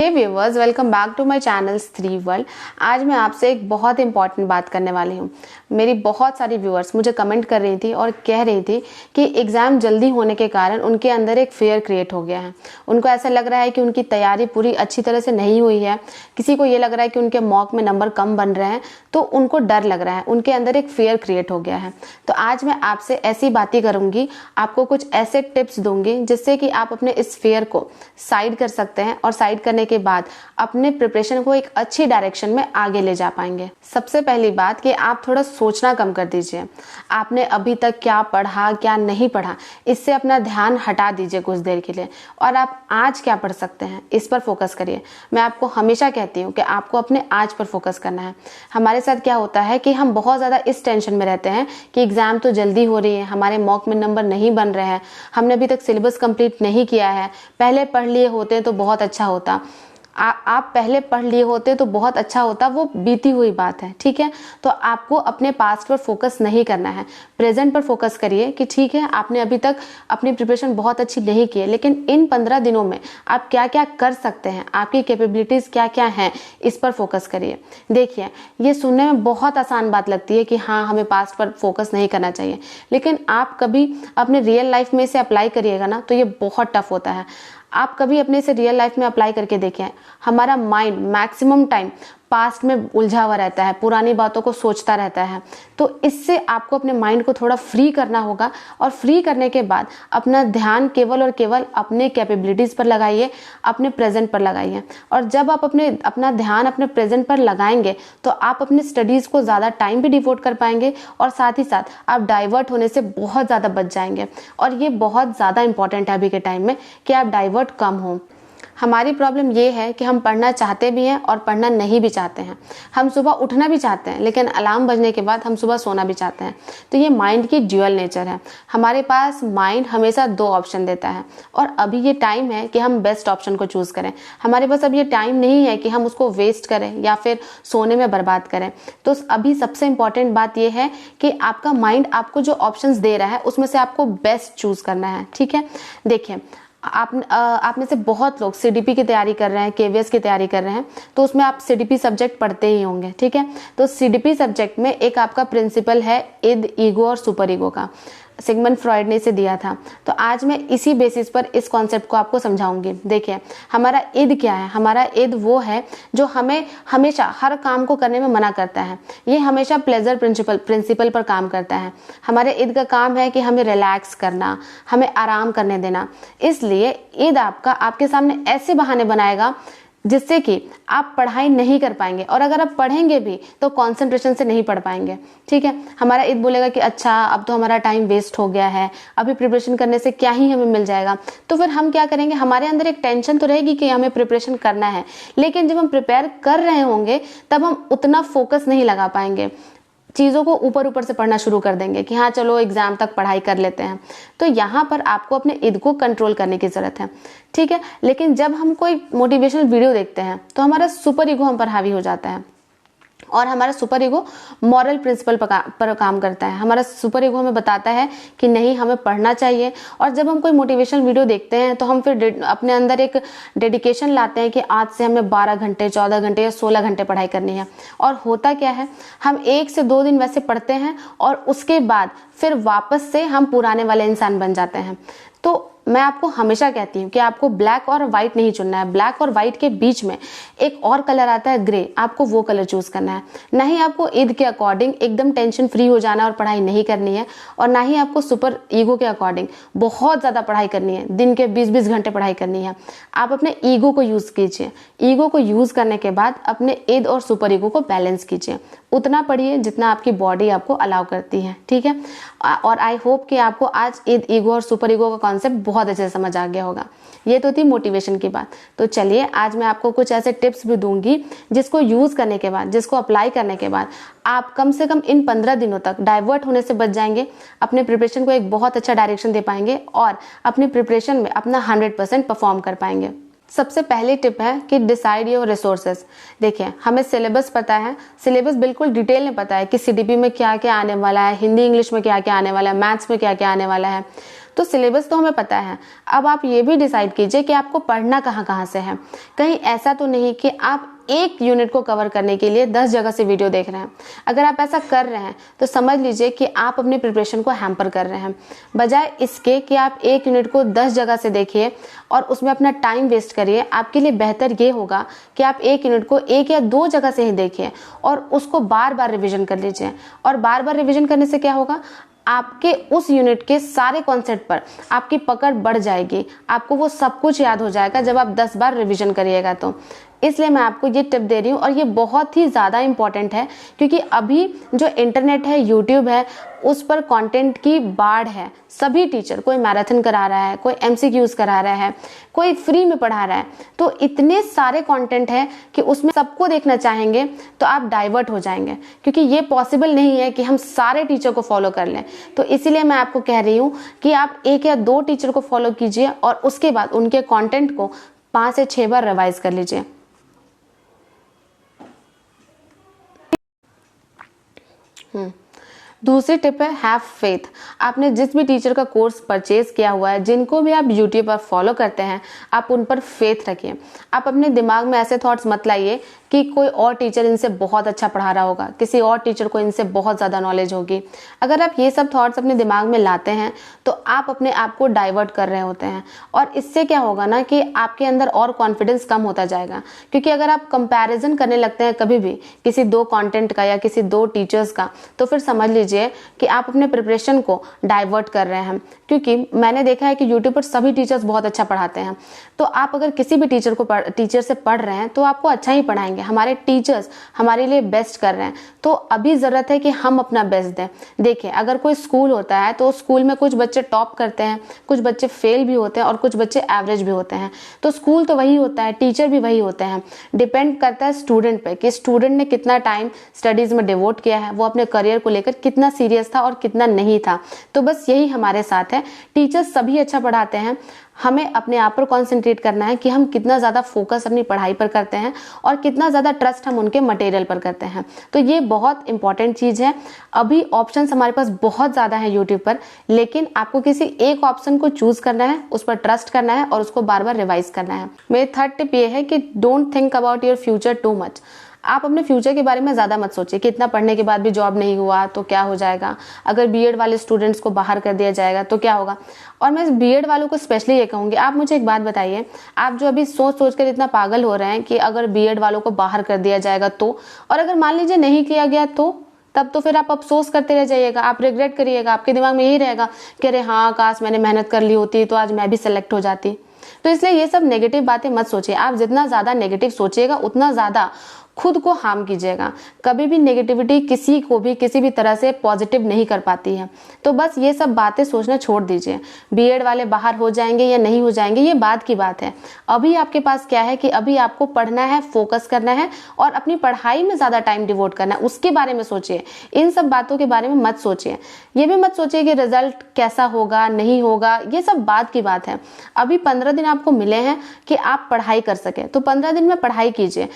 Hey viewers, welcome back to my channel three world. आज मैं आपसे एक बहुत इंपॉर्टेंट बात करने वाली हूँ। मेरी बहुत सारी व्यूअर्स मुझे कमेंट कर रही थी और कह रही थी कि एग्ज़ाम जल्दी होने के कारण उनके अंदर एक फेयर क्रिएट हो गया है। उनको ऐसा लग रहा है कि उनकी तैयारी पूरी अच्छी तरह से नहीं हुई है। किसी को ये लग रहा है कि उनके मॉक में नंबर कम बन रहे हैं, तो उनको डर लग रहा है, उनके अंदर एक फेयर क्रिएट हो गया है। तो आज मैं आपसे ऐसी बातें करूँगी, आपको कुछ ऐसे टिप्स दूंगी जिससे कि आप अपने इस फेयर को साइड कर सकते हैं और साइड करने के बाद अपने प्रिपरेशन को एक अच्छी डायरेक्शन में आगे ले जा पाएंगे। सबसे पहली बात कि आप थोड़ा सोचना कम कर दीजिए। आपने अभी तक क्या पढ़ा क्या नहीं पढ़ा, इससे अपना ध्यान हटा दीजिए कुछ देर के लिए, और आप आज क्या पढ़ सकते हैं इस पर फोकस करिए। मैं आपको हमेशा कहती हूँ कि आपको अपने आज पर फोकस करना है। हमारे साथ क्या होता है कि हम बहुत ज़्यादा इस टेंशन में रहते हैं कि एग्ज़ाम तो जल्दी हो रही है, हमारे मॉक में नंबर नहीं बन रहे हैं, हमने अभी तक सिलेबस कंप्लीट नहीं किया है, पहले पढ़ लिए होते तो बहुत अच्छा होता। आप पहले पढ़ लिए होते तो बहुत अच्छा होता, वो बीती हुई बात है, ठीक है। तो आपको अपने पास्ट पर फोकस नहीं करना है, प्रेजेंट पर फोकस करिए कि ठीक है, आपने अभी तक अपनी प्रिपरेशन बहुत अच्छी नहीं की है, लेकिन इन 15 दिनों में आप क्या क्या कर सकते हैं, आपकी कैपेबिलिटीज़ क्या क्या हैं, इस पर फोकस करिए। देखिए, ये सुनने में बहुत आसान बात लगती है कि हाँ, हमें पास्ट पर फोकस नहीं करना चाहिए, लेकिन आप कभी अपने रियल लाइफ में इसे अप्लाई करिएगा ना, तो ये बहुत टफ होता है। आप कभी अपने से रियल लाइफ में अप्लाई करके देखें, हमारा माइंड मैक्सिमम टाइम पास्ट में उलझा हुआ रहता है, पुरानी बातों को सोचता रहता है। तो इससे आपको अपने माइंड को थोड़ा फ्री करना होगा, और फ्री करने के बाद अपना ध्यान केवल और केवल अपने कैपेबिलिटीज़ पर लगाइए, अपने प्रेजेंट पर लगाइए। और जब आप अपना ध्यान अपने प्रेजेंट पर लगाएंगे तो आप अपने स्टडीज़ को ज़्यादा टाइम भी डिवोट कर पाएंगे, और साथ ही साथ आप डाइवर्ट होने से बहुत ज़्यादा बच जाएंगे। और ये बहुत ज़्यादा इंपॉर्टेंट है अभी के टाइम में कि आप डाइवर्ट कम हो। हमारी प्रॉब्लम ये है कि हम पढ़ना चाहते भी हैं और पढ़ना नहीं भी चाहते हैं। हम सुबह उठना भी चाहते हैं, लेकिन अलार्म बजने के बाद हम सुबह सोना भी चाहते हैं। तो ये माइंड की ड्यूअल नेचर है। हमारे पास माइंड हमेशा दो ऑप्शन देता है, और अभी ये टाइम है कि हम बेस्ट ऑप्शन को चूज़ करें। हमारे पास अब ये टाइम नहीं है कि हम उसको वेस्ट करें या फिर सोने में बर्बाद करें। तो अभी सबसे इंपॉर्टेंट बात ये है कि आपका माइंड आपको जो ऑप्शंस दे रहा है उसमें से आपको बेस्ट चूज़ करना है, ठीक है। देखिए, आप में से बहुत लोग सीडीपी की तैयारी कर रहे हैं, केवीएस की तैयारी कर रहे हैं, तो उसमें आप सीडीपी सब्जेक्ट पढ़ते ही होंगे, ठीक है। तो सीडीपी सब्जेक्ट में एक आपका प्रिंसिपल है इद, ईगो और सुपर ईगो का। सिगमंड फ्रॉइड ने इसे दिया था। तो आज मैं इसी बेसिस पर इस कॉन्सेप्ट को आपको समझाऊंगी। देखिए, हमारा इद क्या है? हमारा इद वो है जो हमें हमेशा हर काम को करने में मना करता है। ये हमेशा प्लेजर प्रिंसिपल पर काम करता है। हमारे इद का काम है कि हमें रिलैक्स करना, हमें आराम करने देना। इसलिए इद आपके सामने ऐसे बहाने बनाएगा जिससे कि आप पढ़ाई नहीं कर पाएंगे, और अगर आप पढ़ेंगे भी तो कंसंट्रेशन से नहीं पढ़ पाएंगे, ठीक है। हमारा ईद बोलेगा कि अच्छा, अब तो हमारा टाइम वेस्ट हो गया है, अभी प्रिपरेशन करने से क्या ही हमें मिल जाएगा। तो फिर हम क्या करेंगे? हमारे अंदर एक टेंशन तो रहेगी कि हमें प्रिपरेशन करना है, लेकिन जब हम प्रिपेयर कर रहे होंगे तब हम उतना फोकस नहीं लगा पाएंगे, चीज़ों को ऊपर ऊपर से पढ़ना शुरू कर देंगे कि हाँ चलो एग्जाम तक पढ़ाई कर लेते हैं। तो यहाँ पर आपको अपने ईद को कंट्रोल करने की ज़रूरत है, ठीक है। लेकिन जब हम कोई मोटिवेशनल वीडियो देखते हैं तो हमारा सुपर ईगो हम पर हावी हो जाता है, और हमारा सुपर ईगो मॉरल प्रिंसिपल पर काम करता है। हमारा सुपर ईगो हमें बताता है कि नहीं, हमें पढ़ना चाहिए। और जब हम कोई मोटिवेशनल वीडियो देखते हैं तो हम फिर अपने अंदर एक डेडिकेशन लाते हैं कि आज से हमें 12 घंटे, 14 घंटे या 16 घंटे पढ़ाई करनी है। और होता क्या है, हम 1 से 2 दिन वैसे पढ़ते हैं और उसके बाद फिर वापस से हम पुराने वाले इंसान बन जाते हैं। तो मैं आपको हमेशा कहती हूँ कि आपको ब्लैक और व्हाइट नहीं चुनना है। ब्लैक और व्हाइट के बीच में एक और कलर आता है ग्रे, आपको वो कलर चूज करना है। ना ही आपको ईद के अकॉर्डिंग एकदम टेंशन फ्री हो जाना और पढ़ाई नहीं करनी है, और ना ही आपको सुपर ईगो के अकॉर्डिंग बहुत ज़्यादा पढ़ाई करनी है, दिन के 20-20 घंटे पढ़ाई करनी है। आप अपने ईगो को यूज़ कीजिए। ईगो को यूज़ करने के बाद अपने ईद और सुपर ईगो को बैलेंस कीजिए। उतना पढ़िए जितना आपकी बॉडी आपको अलाउ करती है, ठीक है। और आई होप कि आपको आज ईद, ईगो और सुपर ईगो का कॉन्सेप्ट बहुत अच्छे से समझ आ गया होगा। ये तो थी मोटिवेशन की बात। तो चलिए, आज मैं आपको कुछ ऐसे टिप्स भी दूंगी जिसको यूज़ करने के बाद, जिसको अप्लाई करने के बाद आप कम से कम इन 15 दिनों तक डाइवर्ट होने से बच जाएंगे, अपने प्रिपरेशन को एक बहुत अच्छा डायरेक्शन दे पाएंगे और अपनी प्रिपरेशन में अपना 100% परफॉर्म कर पाएंगे। सबसे पहली टिप है कि डिसाइड योर रिसोर्सेज। देखिए, हमें सिलेबस पता है, सिलेबस बिल्कुल डिटेल में पता है कि सीडीपी में क्या क्या आने वाला है, हिंदी इंग्लिश में क्या क्या आने वाला है, मैथ्स में क्या क्या आने वाला है। तो सिलेबस तो हमें पता है, अब आप ये भी डिसाइड कीजिए कि आपको पढ़ना कहाँ कहाँ से है। कहीं ऐसा तो नहीं कि आप एक यूनिट को कवर करने के लिए 10 जगह से वीडियो देख रहे हैं। अगर आप ऐसा कर रहे हैं तो समझ लीजिए कि आप अपनी प्रिपरेशन को हैम्पर कर रहे हैं। बजाय इसके कि आप एक यूनिट को 10 जगह से देखिए और उसमें अपना टाइम वेस्ट करिए, आपके लिए बेहतर ये होगा कि आप एक यूनिट को 1 या 2 जगह से ही देखिए और उसको बार बार रिविजन कर लीजिए। और बार बार रिविजन करने से क्या होगा, आपके उस यूनिट के सारे कॉन्सेप्ट पर आपकी पकड़ बढ़ जाएगी, आपको वो सब कुछ याद हो जाएगा जब आप 10 बार रिवीजन करिएगा। तो इसलिए मैं आपको ये टिप दे रही हूँ और ये बहुत ही ज़्यादा इम्पॉर्टेंट है, क्योंकि अभी जो इंटरनेट है, यूट्यूब है, उस पर कंटेंट की बाढ़ है। सभी टीचर, कोई मैराथन करा रहा है, कोई MCQs करा रहा है, कोई फ्री में पढ़ा रहा है, तो इतने सारे कंटेंट है कि उसमें सबको देखना चाहेंगे तो आप डाइवर्ट हो जाएंगे, क्योंकि ये पॉसिबल नहीं है कि हम सारे टीचर को फॉलो कर लें। तो इसीलिए मैं आपको कह रही हूँ कि आप 1 या 2 टीचर को फॉलो कीजिए और उसके बाद उनके कंटेंट को 5 से 6 बार रिवाइज कर लीजिए। दूसरी टिप है हैव फेथ। आपने जिस भी टीचर का कोर्स परचेज किया हुआ है, जिनको भी आप यूट्यूब पर फॉलो करते हैं, आप उन पर फेथ रखिए। आप अपने दिमाग में ऐसे थॉट्स मत लाइए कि कोई और टीचर इनसे बहुत अच्छा पढ़ा रहा होगा, किसी और टीचर को इनसे बहुत ज़्यादा नॉलेज होगी। अगर आप ये सब थॉट्स अपने दिमाग में लाते हैं तो आप अपने आप को डाइवर्ट कर रहे होते हैं और इससे क्या होगा ना कि आपके अंदर और कॉन्फिडेंस कम होता जाएगा। क्योंकि अगर आप कंपैरिजन करने लगते हैं कभी भी किसी 2 कंटेंट का या किसी 2 टीचर्स का, तो फिर समझ लीजिए कि आप अपने प्रिपरेशन को डाइवर्ट कर रहे हैं। क्योंकि मैंने देखा है कि यूट्यूब पर सभी टीचर्स बहुत अच्छा पढ़ाते हैं, तो आप अगर किसी भी टीचर से पढ़ रहे हैं तो आपको अच्छा ही पढ़ाएंगे। हमारे टीचर्स हमारे लिए बेस्ट कर रहे हैं, तो अभी ज़रूरत है कि हम अपना बेस्ट दें। देखिए, अगर कोई स्कूल होता है तो स्कूल में कुछ बच्चे टॉप करते हैं, कुछ बच्चे फेल भी होते हैं और कुछ बच्चे एवरेज भी होते हैं। तो स्कूल तो वही होता है, टीचर भी वही होते हैं। डिपेंड करता है स्टूडेंट पे कि स्टूडेंट ने कितना टाइम स्टडीज़ में डिवोट किया है, वो अपने करियर को लेकर कितना सीरियस था और कितना नहीं था। तो बस यही हमारे साथ है। टीचर्स सभी अच्छा पढ़ाते हैं, हमें अपने आप पर कॉन्सेंट्रेट करना है कि हम कितना ज़्यादा फोकस अपनी पढ़ाई पर करते हैं और कितना ज़्यादा ट्रस्ट हम उनके मटेरियल पर करते हैं। तो ये बहुत इंपॉर्टेंट चीज़ है। अभी ऑप्शंस हमारे पास बहुत ज़्यादा है यूट्यूब पर, लेकिन आपको किसी एक ऑप्शन को चूज करना है, उस पर ट्रस्ट करना है और उसको बार बार रिवाइज करना है। मेरी थर्ड टिप ये है कि don't think about your future too much. आप अपने फ्यूचर के बारे में ज़्यादा मत सोचिए कि इतना पढ़ने के बाद भी जॉब नहीं हुआ तो क्या हो जाएगा, अगर बीएड वाले स्टूडेंट्स को बाहर कर दिया जाएगा तो क्या होगा। और मैं बीएड वालों को स्पेशली ये कहूँगी, आप मुझे एक बात बताइए, आप जो अभी सोच कर इतना पागल हो रहे हैं कि अगर बीएड वालों को बाहर कर दिया जाएगा तो, और अगर मान लीजिए नहीं किया गया तो, तब तो फिर आप अफसोस करते रह जाइएगा, आप रिग्रेट करिएगा, आपके दिमाग में यही रहेगा कि अरे हाँ, काश मैंने मेहनत कर ली होती तो आज मैं भी सेलेक्ट हो जाती। तो इसलिए ये सब नेगेटिव बातें मत सोचिए। आप जितना ज़्यादा नेगेटिव सोचिएगा उतना ज़्यादा खुद को हार्म कीजिएगा। कभी भी नेगेटिविटी किसी को भी किसी भी तरह से पॉजिटिव नहीं कर पाती है। तो बस ये सब बातें सोचना छोड़ दीजिए। बीएड वाले बाहर हो जाएंगे या नहीं हो जाएंगे ये बात की बात है। अभी आपके पास क्या है कि अभी आपको पढ़ना है, फोकस करना है और अपनी पढ़ाई में ज़्यादा टाइम डिवोट करना है, उसके बारे में सोचिए। इन सब बातों के बारे में मत सोचिए। ये भी मत सोचिए कि रिजल्ट कैसा होगा नहीं होगा, ये सब बात की बात है। अभी 15 दिन आपको मिले हैं कि आप पढ़ाई कर सकें, तो 15 दिन में पढ़ाई कीजिए।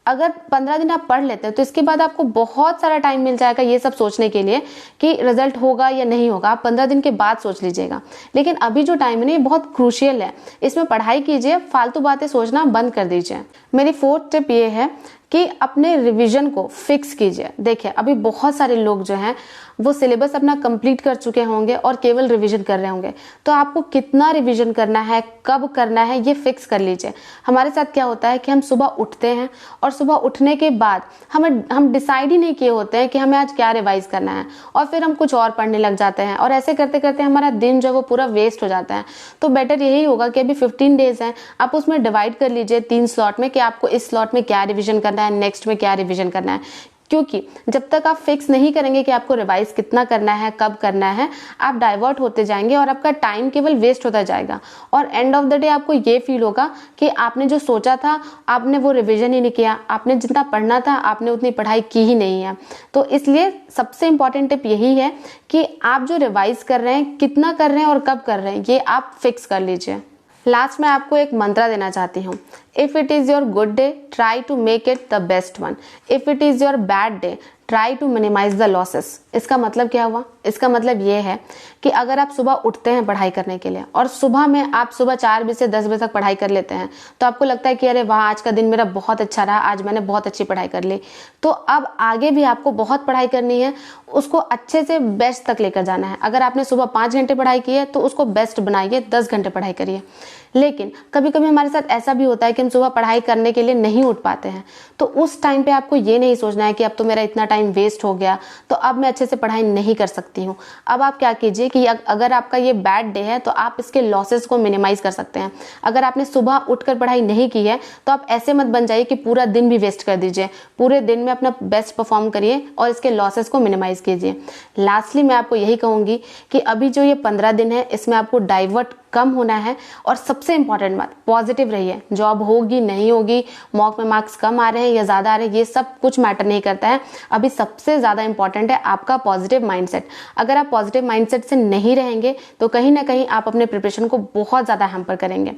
अगर 15 दिन आप पढ़ लेते हैं तो इसके बाद आपको बहुत सारा टाइम मिल जाएगा ये सब सोचने के लिए कि रिजल्ट होगा या नहीं होगा। आप 15 दिन के बाद सोच लीजिएगा। लेकिन अभी जो टाइम है ना, ये बहुत क्रूशियल है, इसमें पढ़ाई कीजिए, फालतू बातें सोचना बंद कर दीजिए। मेरी फोर्थ टिप ये है कि अपने रिवीजन को फिक्स कीजिए। देखिए, अभी बहुत सारे लोग जो हैं वो सिलेबस अपना कंप्लीट कर चुके होंगे और केवल रिवीजन कर रहे होंगे। तो आपको कितना रिवीजन करना है, कब करना है, ये फिक्स कर लीजिए। हमारे साथ क्या होता है कि हम सुबह उठते हैं और सुबह उठने के बाद हम डिसाइड ही नहीं किए होते हैं कि हमें आज क्या रिवाइज करना है, और फिर हम कुछ और पढ़ने लग जाते हैं और ऐसे करते करते हमारा दिन जो है वो पूरा वेस्ट हो जाता है। तो बेटर यही होगा कि अभी 15 डेज हैं, आप उसमें डिवाइड कर लीजिए 3 स्लॉट में कि आपको इस स्लॉट में क्या रिवीजन करना है, नेक्स्ट में क्या रिवीजन करना है। क्योंकि जब तक आप फिक्स नहीं करेंगे कि आपको रिवाइज कितना करना है, कब करना है, आप डाइवर्ट होते जाएंगे और आपका टाइम केवल वेस्ट होता जाएगा। और एंड ऑफ द डे आपको ये फील होगा कि आपने जो सोचा था आपने वो रिवीजन ही नहीं किया, आपने जितना पढ़ना था आपने उतनी पढ़ाई की ही नहीं है। तो इसलिए सबसे इंपॉर्टेंट टिप यही है कि आप जो रिवाइज कर रहे हैं, कितना कर रहे हैं और कब कर रहे हैं, ये आप फिक्स कर लीजिए। लास्ट में आपको एक मंत्र देना चाहती हूँ। If it is your good day, try to make it the best one. If it is your bad day, try to minimise the losses. इसका मतलब क्या हुआ? इसका मतलब ये है कि अगर आप सुबह उठते हैं पढ़ाई करने के लिए और सुबह में आप सुबह 4 बजे से 10 बजे तक पढ़ाई कर लेते हैं, तो आपको लगता है कि अरे वाह, आज का दिन मेरा बहुत अच्छा रहा, आज मैंने बहुत अच्छी पढ़ाई कर ली। तो अब आगे भी आपको बहुत पढ़ाई करनी है, उसको अच्छे से बेस्ट तक लेकर जाना है। अगर आपने सुबह 5 घंटे पढ़ाई की है तो उसको बेस्ट बनाइए, 10 घंटे पढ़ाई करिए। लेकिन कभी कभी हमारे साथ ऐसा भी होता है कि हम सुबह पढ़ाई करने के लिए नहीं उठ पाते हैं, तो उस टाइम पे आपको ये नहीं सोचना है कि अब तो मेरा इतना टाइम वेस्ट हो गया, तो अब मैं अच्छे से पढ़ाई नहीं कर सकती हूँ। अब आप क्या कीजिए कि अगर आपका ये बैड डे है तो आप इसके लॉसेस को मिनिमाइज कर सकते हैं। अगर आपने सुबह उठकर पढ़ाई नहीं की है तो आप ऐसे मत बन जाइए कि पूरा दिन भी वेस्ट कर दीजिए। पूरे दिन में अपना बेस्ट परफॉर्म करिए और इसके लॉसेस को मिनिमाइज कीजिए। लास्टली मैं आपको यही कहूंगी कि अभी जो ये 15 दिन है इसमें आपको डाइवर्ट कम होना है, और सबसे इंपॉर्टेंट बात, पॉजिटिव रहिए। जॉब होगी नहीं होगी, मॉक में मार्क्स कम आ रहे हैं या ज्यादा आ रहे हैं, ये सब कुछ मैटर नहीं करता है। अभी सबसे ज्यादा इंपॉर्टेंट है आपका पॉजिटिव माइंडसेट। अगर आप पॉजिटिव माइंडसेट से नहीं रहेंगे तो कहीं ना कहीं आप अपने प्रिपरेशन को बहुत ज्यादा हैम्पर करेंगे।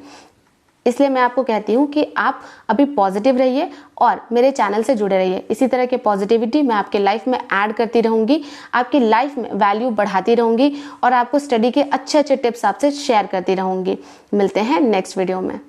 इसलिए मैं आपको कहती हूँ कि आप अभी पॉजिटिव रहिए और मेरे चैनल से जुड़े रहिए। इसी तरह के पॉजिटिविटी मैं आपके लाइफ में ऐड करती रहूंगी, आपकी लाइफ में वैल्यू बढ़ाती रहूंगी और आपको स्टडी के अच्छे अच्छे टिप्स आपसे शेयर करती रहूंगी। मिलते हैं नेक्स्ट वीडियो में।